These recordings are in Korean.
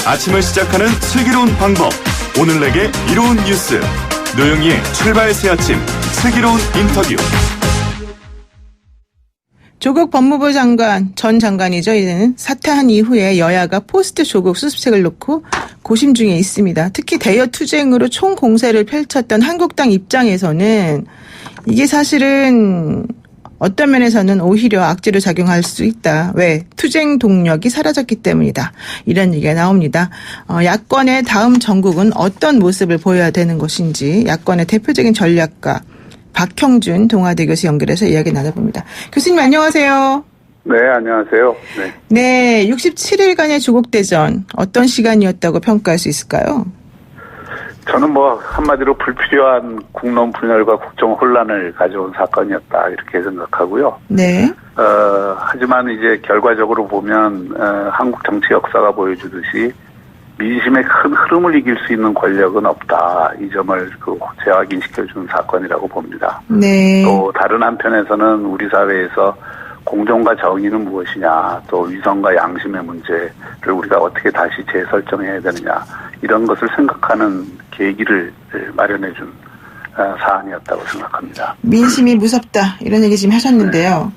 아침을 시작하는 슬기로운 방법. 오늘 내게 이로운 뉴스. 노영희의 출발 새아침 슬기로운 인터뷰. 조국 법무부 장관, 전 장관이죠. 이제는 사퇴한 이후에 여야가 포스트 조국 수습책을 놓고 고심 중에 있습니다. 특히 대여 투쟁으로 총공세를 펼쳤던 한국당 입장에서는 이게 사실은 어떤 면에서는 오히려 악재로 작용할 수 있다. 왜? 투쟁 동력이 사라졌기 때문이다. 이런 얘기가 나옵니다. 야권의 다음 정국은 어떤 모습을 보여야 되는 것인지 야권의 대표적인 전략가 박형준 동아대 교수 연결해서 이야기 나눠봅니다. 교수님 안녕하세요. 네, 안녕하세요. 네, 67일간의 조국대전 어떤 시간이었다고 평가할 수 있을까요? 저는 한마디로 불필요한 국론 분열과 국정 혼란을 가져온 사건이었다 이렇게 생각하고요. 네. 하지만 이제 결과적으로 보면 한국 정치 역사가 보여주듯이 민심의 큰 흐름을 이길 수 있는 권력은 없다. 이 점을 재확인시켜준 사건이라고 봅니다. 네. 또 다른 한편에서는 우리 사회에서 공정과 정의는 무엇이냐, 또 위선과 양심의 문제를 우리가 어떻게 다시 재설정해야 되느냐, 이런 것을 생각하는 계기를 마련해준 사안이었다고 생각합니다. 민심이 무섭다 이런 얘기 지금 하셨는데요.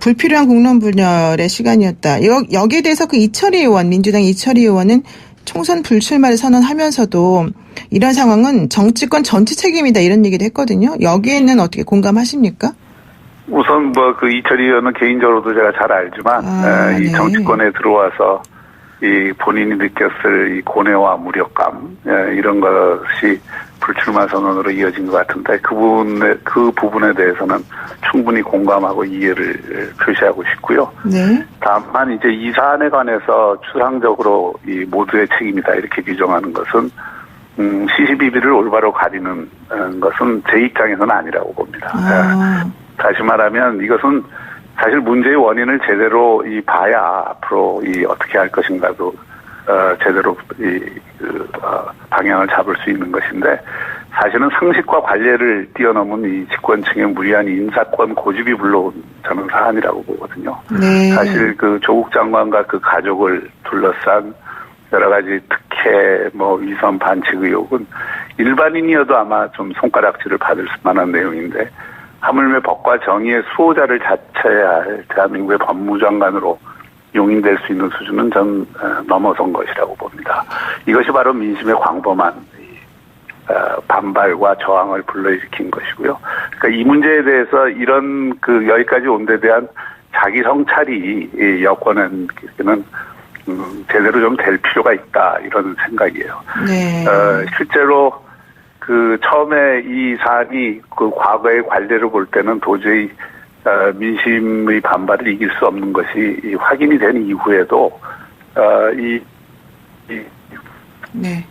불필요한 국론 분열의 시간이었다. 여기에 대해서 이철희 의원, 민주당 이철희 의원은 총선 불출마를 선언하면서도 이런 상황은 정치권 전체 책임이다 이런 얘기도 했거든요. 여기에는 어떻게 공감하십니까? 우선 이철희 의원은 개인적으로도 제가 잘 알지만 이 정치권에 들어와서 이 본인이 느꼈을 이 고뇌와 무력감 이런 것이 불출마 선언으로 이어진 것 같은데 그 부분에 대해서는 충분히 공감하고 이해를 표시하고 싶고요. 네. 다만 이제 이 사안에 관해서 추상적으로 이 모두의 책임이다 이렇게 규정하는 것은 시시비비를 올바로 가리는 것은 제 입장에서는 아니라고 봅니다. 다시 말하면 이것은 사실 문제의 원인을 제대로 봐야 앞으로 어떻게 할 것인가도 제대로 방향을 잡을 수 있는 것인데 사실은 상식과 관례를 뛰어넘은 이 집권층의 무리한 인사권 고집이 불러온 저는 사안이라고 보거든요. 네. 사실 조국 장관과 그 가족을 둘러싼 여러 가지 특혜, 위선 반칙 의혹은 일반인이어도 아마 좀 손가락질을 받을 만한 내용인데 하물며 법과 정의의 수호자를 자처해야 할 대한민국의 법무장관으로 용인될 수 있는 수준은 전 넘어선 것이라고 봅니다. 이것이 바로 민심의 광범한 반발과 저항을 불러일으킨 것이고요. 그러니까 이 문제에 대해서 이런 여기까지 온 데 대한 자기 성찰이 여권에는 제대로 좀 될 필요가 있다 이런 생각이에요. 네. 실제로 처음에 이 사안이 과거의 관례를 볼 때는 도저히 민심의 반발을 이길 수 없는 것이 확인이 된 이후에도 네.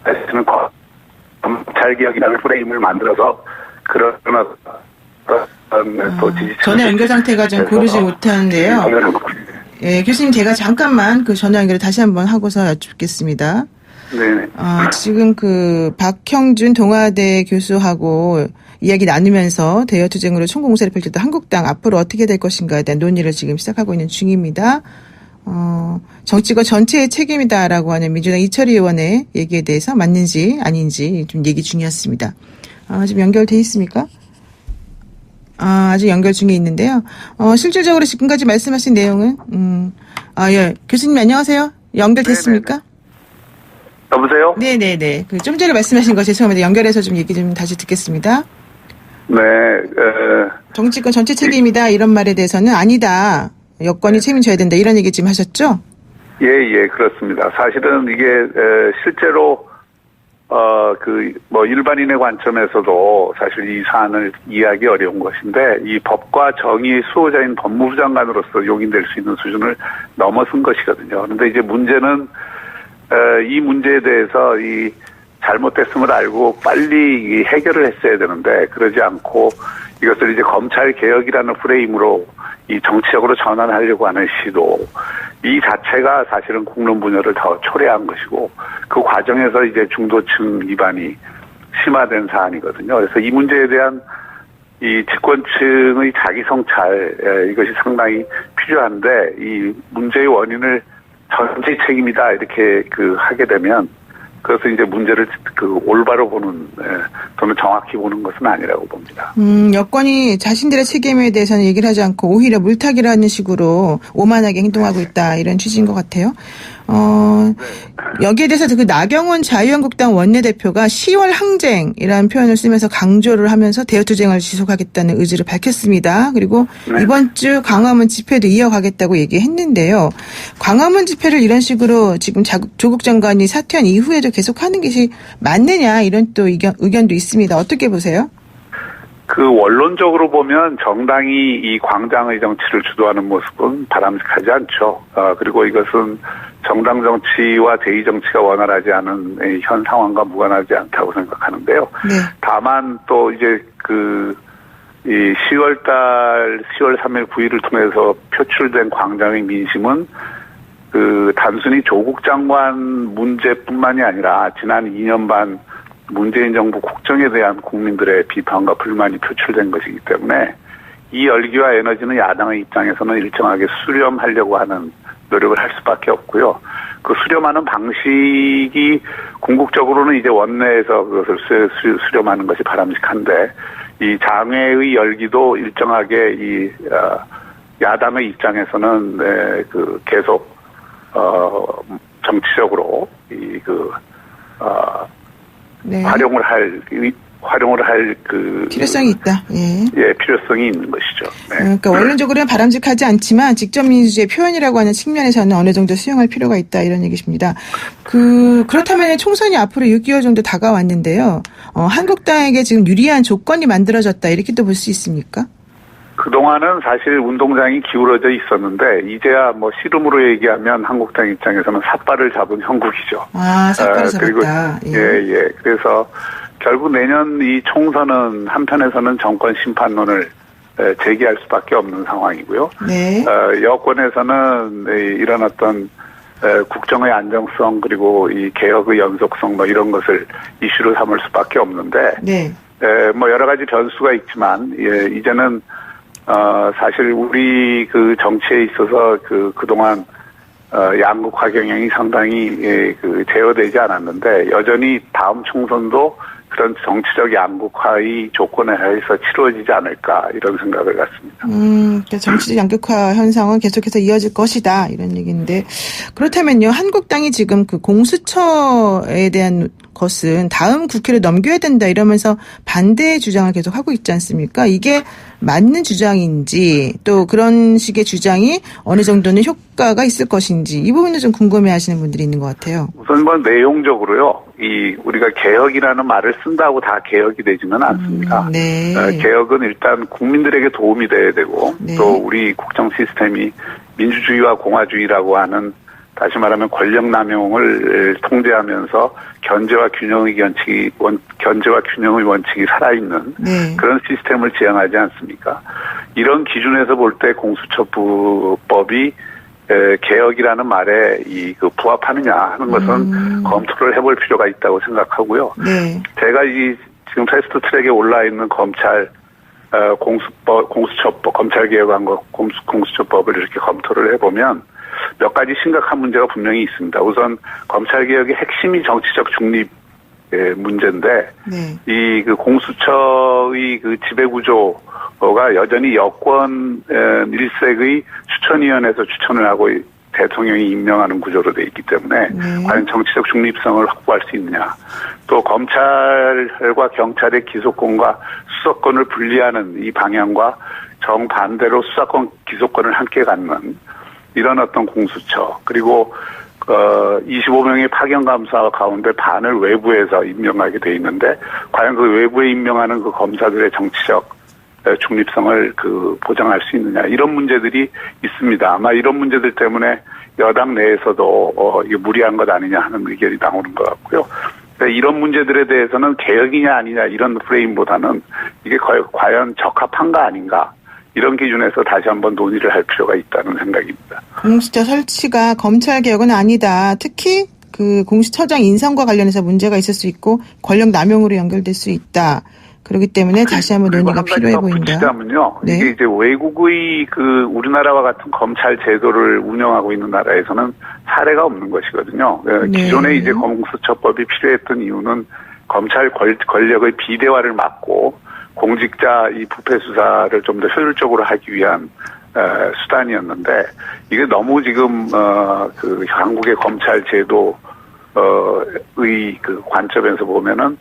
다시는 검찰개혁이라는 프레임을 만들어서 또 지지층 전화 연결 상태가 좀 고르지 못하는데요. 예, 교수님 제가 잠깐만 전화 연결을 다시 한번 하고서 여쭙겠습니다. 네. 지금 박형준 동아대 교수하고 이야기 나누면서 대여 투쟁으로 총공세를 펼쳤던 한국당 앞으로 어떻게 될 것인가에 대한 논의를 지금 시작하고 있는 중입니다. 정치권 전체의 책임이다라고 하는 민주당 이철희 의원의 얘기에 대해서 맞는지 아닌지 좀 얘기 중이었습니다. 지금 연결돼 있습니까? 아직 연결 중에 있는데요. 실질적으로 지금까지 말씀하신 내용은 예. 교수님 안녕하세요. 연결됐습니까? 네네네. 여보세요? 네네네. 좀 전에 말씀하신 거 죄송합니다. 연결해서 좀 얘기 좀 다시 듣겠습니다. 네. 정치권 전체 책임이다 이런 말에 대해서는 아니다. 여권이 책임져야 된다 이런 얘기 지금 하셨죠? 예, 그렇습니다. 사실은 이게 실제로 일반인의 관점에서도 사실 이 사안을 이해하기 어려운 것인데 이 법과 정의의 수호자인 법무부 장관으로서 용인될 수 있는 수준을 넘어선 것이거든요. 그런데 이제 문제는 이 문제에 대해서 이 잘못됐음을 알고 빨리 해결을 했어야 되는데 그러지 않고 이것을 이제 검찰 개혁이라는 프레임으로 이 정치적으로 전환하려고 하는 시도 이 자체가 사실은 국론 분열을 더 초래한 것이고 그 과정에서 이제 중도층 위반이 심화된 사안이거든요. 그래서 이 문제에 대한 이 집권층의 자기 성찰 이것이 상당히 필요한데 이 문제의 원인을 전체 책임이다 이렇게 하게 되면 그래서 이제 문제를 올바로 보는 또는 정확히 보는 것은 아니라고 봅니다. 여권이 자신들의 책임에 대해서는 얘기를 하지 않고 오히려 물타기라는 식으로 오만하게 행동하고 있다 이런 취지인 것 같아요. 여기에 대해서 그 나경원 자유한국당 원내대표가 10월 항쟁이라는 표현을 쓰면서 강조를 하면서 대여투쟁을 지속하겠다는 의지를 밝혔습니다. 그리고 이번 주 광화문 집회도 이어가겠다고 얘기했는데요. 광화문 집회를 이런 식으로 지금 조국 장관이 사퇴한 이후에도 계속하는 것이 맞느냐 이런 또 의견도 있습니다. 어떻게 보세요? 원론적으로 보면 정당이 이 광장의 정치를 주도하는 모습은 바람직하지 않죠. 그리고 이것은 정당 정치와 대의 정치가 원활하지 않은 현 상황과 무관하지 않다고 생각하는데요. 네. 다만 또 이제 이 10월 3일 9일을 통해서 표출된 광장의 민심은 단순히 조국 장관 문제뿐만이 아니라 지난 2년 반 문재인 정부 국정에 대한 국민들의 비판과 불만이 표출된 것이기 때문에 이 열기와 에너지는 야당의 입장에서는 일정하게 수렴하려고 하는 노력을 할 수밖에 없고요. 그 수렴하는 방식이 궁극적으로는 이제 원내에서 그것을 수렴하는 것이 바람직한데 이 장외의 열기도 일정하게 야당의 입장에서는 계속 정치적으로 네. 활용을 할 필요성이 있다. 예, 필요성이 있는 것이죠. 네. 그러니까 원론적으로는 바람직하지 않지만 직접 민주주의 표현이라고 하는 측면에서는 어느 정도 수용할 필요가 있다 이런 얘기십니다. 그렇다면 총선이 앞으로 6개월 정도 다가왔는데요. 한국당에게 지금 유리한 조건이 만들어졌다 이렇게 또 볼 수 있습니까? 그동안은 사실 운동장이 기울어져 있었는데 이제야 씨름으로 얘기하면 한국당 입장에서는 삿발을 잡은 형국이죠. 삿발을 잡았다. 그리고 예. 그래서 결국 내년 이 총선은 한편에서는 정권 심판론을 제기할 수밖에 없는 상황이고요. 네. 여권에서는 이런 어떤 국정의 안정성 그리고 이 개혁의 연속성 이런 것을 이슈로 삼을 수밖에 없는데 네. 여러 가지 변수가 있지만 이제는 사실 우리 정치에 있어서 그동안 양극화 경향이 상당히 제어되지 않았는데 여전히 다음 총선도 그런 정치적 양극화의 조건에 하에서 치러지지 않을까 이런 생각을 갖습니다. 그러니까 정치적 양극화 현상은 계속해서 이어질 것이다 이런 얘기인데 그렇다면요 한국당이 지금 공수처에 대한 것은 다음 국회를 넘겨야 된다 이러면서 반대의 주장을 계속 하고 있지 않습니까? 이게 맞는 주장인지 또 그런 식의 주장이 어느 정도는 효과가 있을 것인지 이 부분도 좀 궁금해하시는 분들이 있는 것 같아요. 우선 내용적으로요. 우리가 개혁이라는 말을 쓴다고 다 개혁이 되지는 않습니다. 네. 개혁은 일단 국민들에게 도움이 돼야 되고 네. 또 우리 국정 시스템이 민주주의와 공화주의라고 하는 다시 말하면 권력 남용을 통제하면서 견제와 균형의 원칙이 살아있는 네. 그런 시스템을 지향하지 않습니까? 이런 기준에서 볼 때 공수처법이 개혁이라는 말에 부합하느냐 하는 것은 검토를 해볼 필요가 있다고 생각하고요. 네. 제가 지금 패스트 트랙에 올라 있는 공수처법, 검찰개혁안과 공수처법을 이렇게 검토를 해보면 몇 가지 심각한 문제가 분명히 있습니다. 우선 검찰개혁의 핵심이 정치적 중립 문제인데 네. 공수처의 지배구조가 여전히 여권 일색의 추천위원회에서 추천을 하고 대통령이 임명하는 구조로 돼 있기 때문에 과연 정치적 중립성을 확보할 수 있느냐. 또 검찰과 경찰의 기소권과 수사권을 분리하는 이 방향과 정반대로 수사권, 기소권을 함께 갖는 이런 어떤 공수처 그리고 25명의 파견감사 가운데 반을 외부에서 임명하게 돼 있는데 과연 외부에 임명하는 검사들의 정치적 중립성을 보장할 수 있느냐 이런 문제들이 있습니다. 아마 이런 문제들 때문에 여당 내에서도 이게 무리한 것 아니냐 하는 의견이 나오는 것 같고요. 이런 문제들에 대해서는 개혁이냐 아니냐 이런 프레임보다는 이게 과연 적합한가 아닌가 이런 기준에서 다시 한번 논의를 할 필요가 있다는 생각입니다. 공수처 설치가 검찰개혁은 아니다. 특히 공수처장 인선과 관련해서 문제가 있을 수 있고 권력 남용으로 연결될 수 있다. 그렇기 때문에 다시 한번 그리고 논의가 한 가지 필요해 더 보인다. 붙이자면요. 네. 이게 이제 외국의 우리나라와 같은 검찰 제도를 운영하고 있는 나라에서는 사례가 없는 것이거든요. 네. 기존에 이제 공수처법이 필요했던 이유는 검찰 권력의 비대화를 막고 공직자 이 부패 수사를 좀 더 효율적으로 하기 위한 수단이었는데 이게 너무 지금 그 한국의 검찰 제도의 그 관점에서 보면은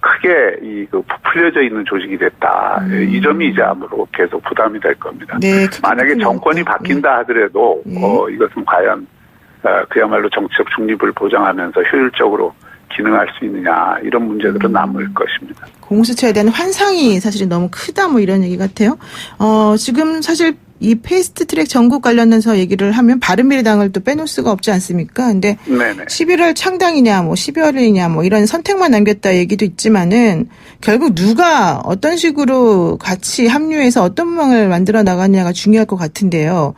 크게 부풀려져 있는 조직이 됐다. 이 점이 이제 아무로 계속 부담이 될 겁니다. 네, 만약에 정권이 바뀐다 하더라도 이것은 과연 그야말로 정치적 중립을 보장하면서 효율적으로 기능할 수 있느냐 이런 문제들은 남을 것입니다. 공수처에 대한 환상이 사실은 너무 크다 뭐 이런 얘기 같아요. 지금 사실 이 패스트트랙 전국 관련해서 얘기를 하면 바른미래당을 또 빼놓을 수가 없지 않습니까? 근데 네네. 11월 창당이냐 뭐 12월이냐 뭐 이런 선택만 남겼다 얘기도 있지만은 결국 누가 어떤 식으로 같이 합류해서 어떤 모양을 만들어 나가느냐가 중요할 것 같은데요.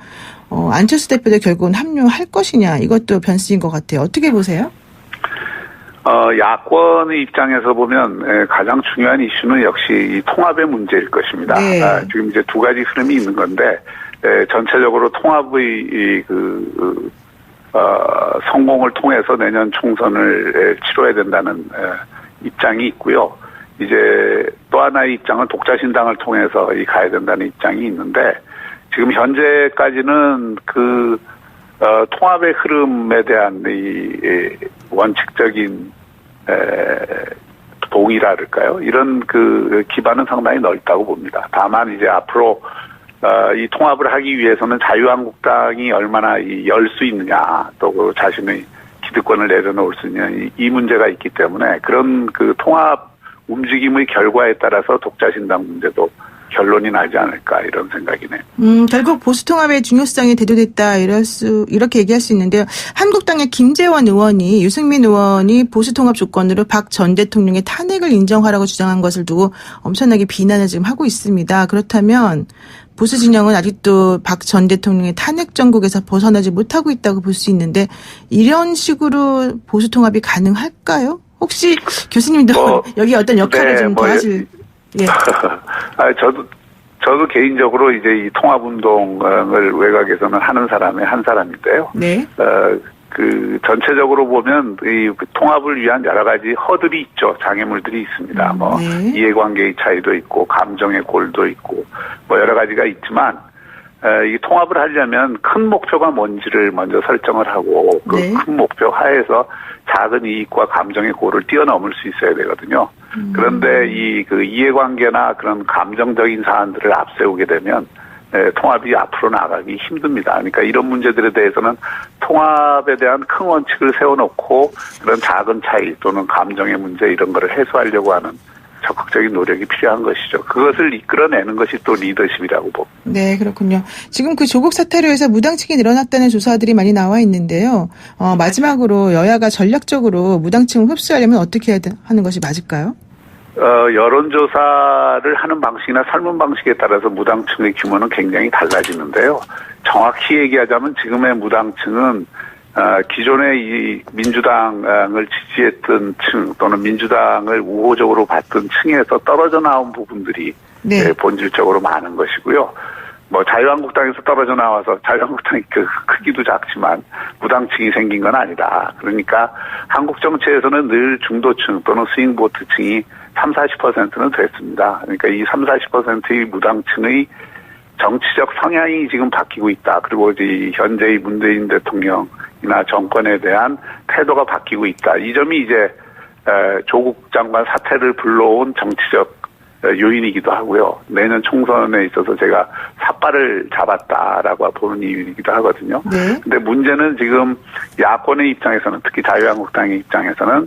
안철수 대표도 결국은 합류할 것이냐 이것도 변수인 것 같아요. 어떻게 보세요? 야권의 입장에서 보면 가장 중요한 이슈는 역시 이 통합의 문제일 것입니다. 네. 지금 이제 두 가지 흐름이 있는 건데 전체적으로 통합의 성공을 통해서 내년 총선을 치러야 된다는 입장이 있고요. 이제 또 하나의 입장은 독자신당을 통해서 가야 된다는 입장이 있는데 지금 현재까지는 통합의 흐름에 대한 이 원칙적인 동의랄까요? 이런 기반은 상당히 넓다고 봅니다. 다만 이제 앞으로 이 통합을 하기 위해서는 자유한국당이 얼마나 열 수 있느냐, 또 자신의 기득권을 내려놓을 수 있느냐 이 문제가 있기 때문에 그런 통합 움직임의 결과에 따라서 독자신당 문제도 결론이 나지 않을까 이런 생각이네요. 결국 보수통합의 중요성이 대두됐다 이렇게 얘기할 수 있는데요. 한국당의 김재원 의원이 유승민 의원이 보수통합 조건으로 박 전 대통령의 탄핵을 인정하라고 주장한 것을 두고 엄청나게 비난을 지금 하고 있습니다. 그렇다면 보수 진영은 아직도 박 전 대통령의 탄핵 정국에서 벗어나지 못하고 있다고 볼 수 있는데 이런 식으로 보수통합이 가능할까요? 혹시 교수님도 여기 어떤 역할을 좀 더하실? 예. 저도 개인적으로 이제 이 통합운동을 외곽에서는 하는 사람의 한 사람인데요. 네. 전체적으로 보면 이 통합을 위한 여러 가지 허들이 있죠. 장애물들이 있습니다. 네. 이해관계의 차이도 있고, 감정의 골도 있고, 여러 가지가 있지만, 이 통합을 하려면 큰 목표가 뭔지를 먼저 설정을 하고, 그 큰 목표 하에서 작은 이익과 감정의 골을 뛰어넘을 수 있어야 되거든요. 그런데 이해관계나 그런 감정적인 사안들을 앞세우게 되면 통합이 앞으로 나가기 힘듭니다. 그러니까 이런 문제들에 대해서는 통합에 대한 큰 원칙을 세워놓고 그런 작은 차이 또는 감정의 문제 이런 거를 해소하려고 하는 적극적인 노력이 필요한 것이죠. 그것을 이끌어내는 것이 또 리더십이라고 봅니다. 네, 그렇군요. 지금 조국 사태로 해서 무당층이 늘어났다는 조사들이 많이 나와 있는데요. 마지막으로 여야가 전략적으로 무당층을 흡수하려면 어떻게 하는 것이 맞을까요? 여론조사를 하는 방식이나 설문 방식에 따라서 무당층의 규모는 굉장히 달라지는데요. 정확히 얘기하자면 지금의 무당층은 기존의 이 민주당을 지지했던 층 또는 민주당을 우호적으로 봤던 층에서 떨어져 나온 부분들이 네. 본질적으로 많은 것이고요. 자유한국당에서 떨어져 나와서 자유한국당이 크기도 작지만 무당층이 생긴 건 아니다. 그러니까 한국 정치에서는 늘 중도층 또는 스윙보트층이 30-40%는 됐습니다. 그러니까 이 30-40%의 무당층의 정치적 성향이 지금 바뀌고 있다. 그리고 이제 현재의 문재인 대통령이나 정권에 대한 태도가 바뀌고 있다. 이 점이 이제 조국 장관 사태를 불러온 정치적 요인이기도 하고요. 내년 총선에 있어서 제가 삿발을 잡았다라고 보는 이유이기도 하거든요. 네. 근데 문제는 지금 야권의 입장에서는 특히 자유한국당의 입장에서는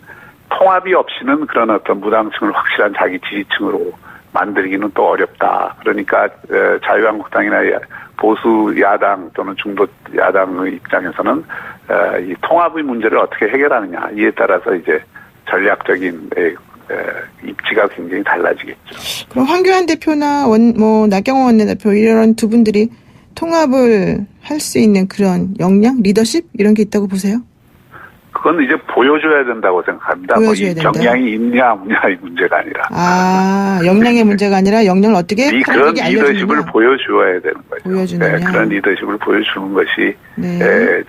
통합이 없이는 그런 어떤 무당층을 확실한 자기 지지층으로 만들기는 또 어렵다. 그러니까 자유한국당이나 보수 야당 또는 중도 야당의 입장에서는 이 통합의 문제를 어떻게 해결하느냐 이에 따라서 이제 전략적인 입지가 굉장히 달라지겠죠. 그럼 황교안 대표나 나경원 원내대표 이런 두 분들이 통합을 할 수 있는 그런 역량, 리더십 이런 게 있다고 보세요? 그건 이제 보여줘야 된다고 생각합니다. 보여줘야 뭐 된다. 역량이 있냐 없냐의 문제가 아니라. 역량의 문제가 아니라 역량을 어떻게 그런 사람에게 리더십을 알려주느냐. 보여주어야 되는 거죠. 보여주느냐. 네, 그런 리더십을 보여주는 것이 네.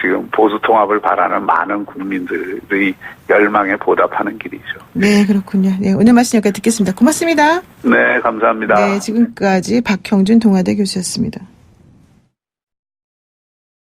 지금 보수 통합을 바라는 많은 국민들의 열망에 보답하는 길이죠. 네, 그렇군요. 네, 오늘 말씀 여기까지 듣겠습니다. 고맙습니다. 네, 감사합니다. 네, 지금까지 박형준 동아대 교수였습니다.